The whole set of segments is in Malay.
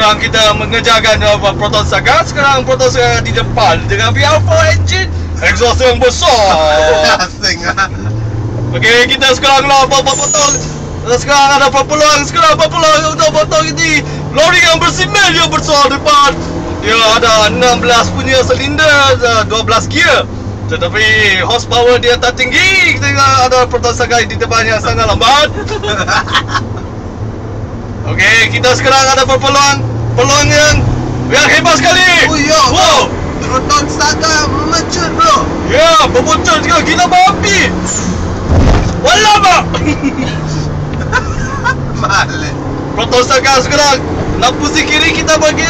sekarang kita mengerjakan Proton Saga. Sekarang Proton Saga di depan dengan V4 engine, exhaust yang besar. Asing. Okey, kita sekarang lah potong. Sekarang ada peluang untuk potong ini lori yang bersimen yang besar depan. Dia ada 16 punya silinder, 12 gear. Tetapi horsepower dia tak tinggi. Kita ada Proton Saga di depan yang sangat lambat. Okey, kita sekarang ada peluang yang hebat sekali. Oh ya, wow. Proton Saga memecut bro. Ya, memuncul juga, kita berapi. Walamak. Malik. Proton Saga sekarang lampu si kiri kita bagi.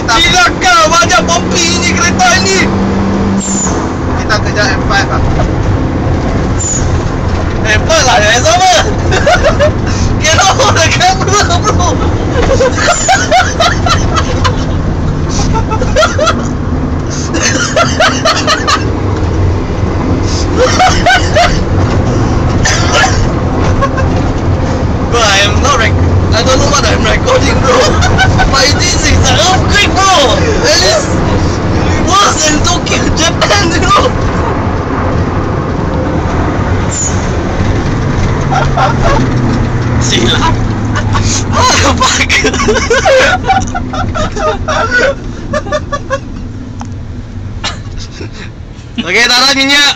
Cilaka banyak pompi ini kereta ini. Kita kejar M5 lah. Hebat lah yang sama. Kira orang kamera bro. Bro, I don't know what I'm recording bro. But this is an earthquake bro. It is worse than Tokyo, Japan you know. Silap. What the fuck? Okay, taruh minyak.